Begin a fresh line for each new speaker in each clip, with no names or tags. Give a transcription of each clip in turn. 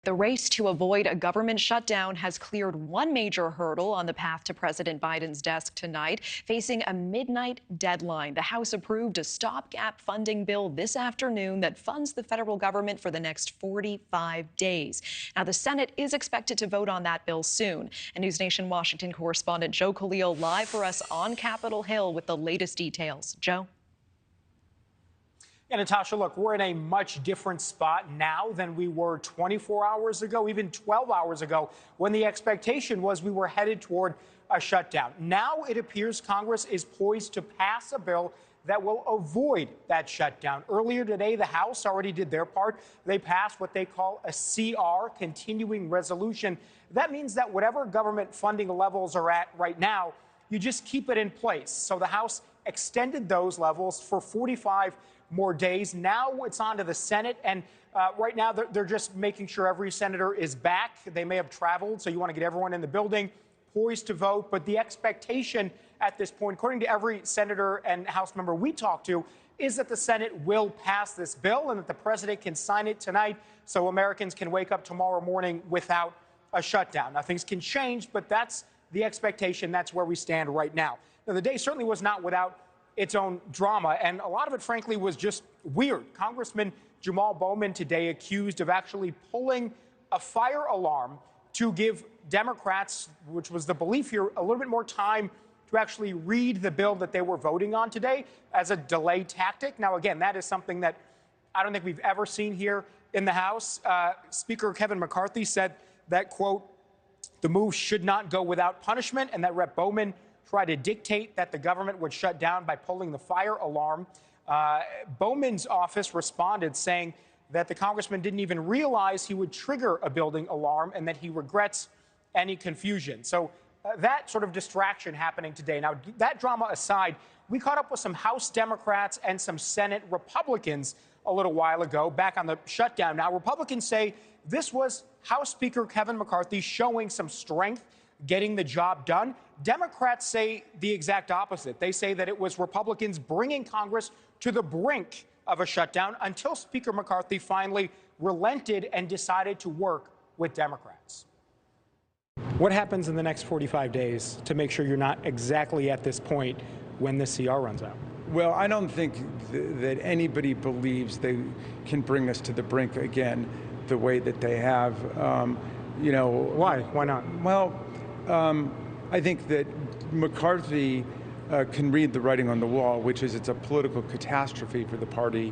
The race to avoid a government shutdown has cleared one major hurdle on the path to President Biden's desk tonight, facing a midnight deadline. The House approved a stopgap funding bill this afternoon that funds the federal government for the next 45 days. Now, the Senate is expected to vote on that bill soon. And NewsNation Washington correspondent Joe Khalil live for us on Capitol Hill with the latest details. Joe?
Yeah, Natasha, look, we're in a much different spot now than we were 24 hours ago, even 12 hours ago, when the expectation was we were headed toward a shutdown. Now it appears Congress is poised to pass a bill that will avoid that shutdown. Earlier today, the House already did their part. They passed what they call a CR, continuing resolution. That means that whatever government funding levels are at right now, you just keep it in place. So the House extended those levels for 45 more days. Now it's on to the Senate, and right now they're just making sure every senator is back. They may have traveled, so you want to get everyone in the building, poised to vote. But the expectation at this point, according to every senator and House member we talked to, is that the Senate will pass this bill and that the president can sign it tonight so Americans can wake up tomorrow morning without a shutdown. Now, things can change, but that's the expectation. That's where we stand right now. Now, the day certainly was not without its own drama, and a lot of it, frankly, was just weird. Congressman Jamal Bowman today accused of actually pulling a fire alarm to give Democrats, which was the belief here, a little bit more time to actually read the bill that they were voting on today as a delay tactic. Now, again, that is something that I don't think we've ever seen here in the House. Speaker Kevin McCarthy said that, quote, the move should not go without punishment, and that Rep. Bowman tried to dictate that the government would shut down by pulling the fire alarm. Bowman's office responded saying that the congressman didn't even realize he would trigger a building alarm and that he regrets any confusion. So that sort of distraction happening today. Now, that drama aside, we caught up with some House Democrats and some Senate Republicans a little while ago back on the shutdown. Now, Republicans say this was House Speaker Kevin McCarthy showing some strength, getting the job done. Democrats say the exact opposite. They say that it was Republicans bringing Congress to the brink of a shutdown until Speaker McCarthy finally relented and decided to work with Democrats. What happens in the next 45 days to make sure you're not exactly at this point when the CR runs out?
Well, I don't think that anybody believes they can bring us to the brink again the way that they have.
Why? Why not?
Well, I think that McCarthy can read the writing on the wall, which is it's a political catastrophe for the party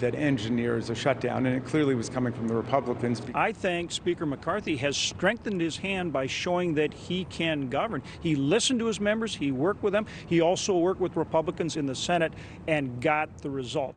that engineers a shutdown, and it clearly was coming from the Republicans.
I think Speaker McCarthy has strengthened his hand by showing that he can govern. He listened to his members, he worked with them, he also worked with Republicans in the Senate and got the result.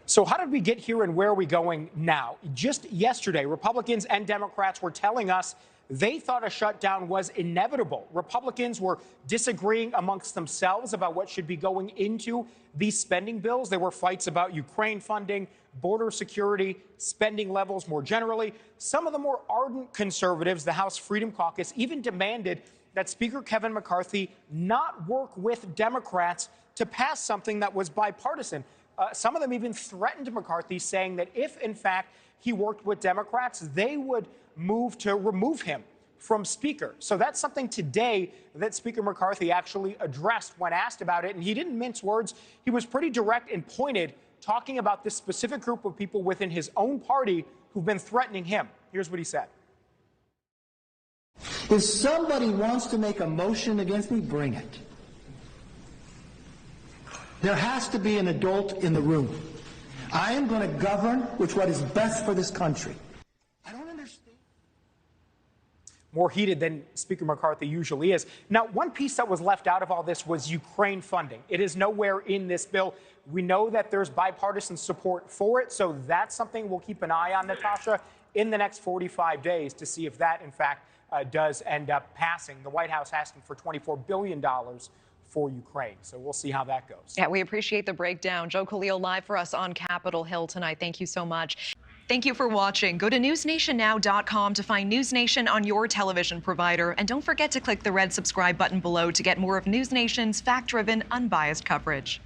So how did we get here and where are we going now? Just yesterday, Republicans and Democrats were telling us they thought a shutdown was inevitable. Republicans were disagreeing amongst themselves about what should be going into these spending bills. There were fights about Ukraine funding, border security, spending levels more generally. Some of the more ardent conservatives, the House Freedom Caucus, even demanded that Speaker Kevin McCarthy not work with Democrats to pass something that was bipartisan. Some of them even threatened McCarthy, saying that if, in fact, he worked with Democrats, they would move to remove him from Speaker. So that's something today that Speaker McCarthy actually addressed when asked about it. And he didn't mince words. He was pretty direct and pointed, talking about this specific group of people within his own party who've been threatening him. Here's what he said.
If somebody wants to make a motion against me, bring it. There has to be an adult in the room. I am going to govern with what is best for this country. I don't understand.
More heated than Speaker McCarthy usually is. Now, one piece that was left out of all this was Ukraine funding. It is nowhere in this bill. We know that there's bipartisan support for it, so that's something we'll keep an eye on, Natasha, in the next 45 days to see if that, in fact, does end up passing. The White House asking for $24 billion for Ukraine. So we'll see how that goes.
Yeah, we appreciate the breakdown. Joe Khalil live for us on Capitol Hill tonight. Thank you so much. Thank you for watching. Go to newsnationnow.com to find News Nation on your television provider. And don't forget to click the red subscribe button below to get more of News Nation's fact-driven, unbiased coverage.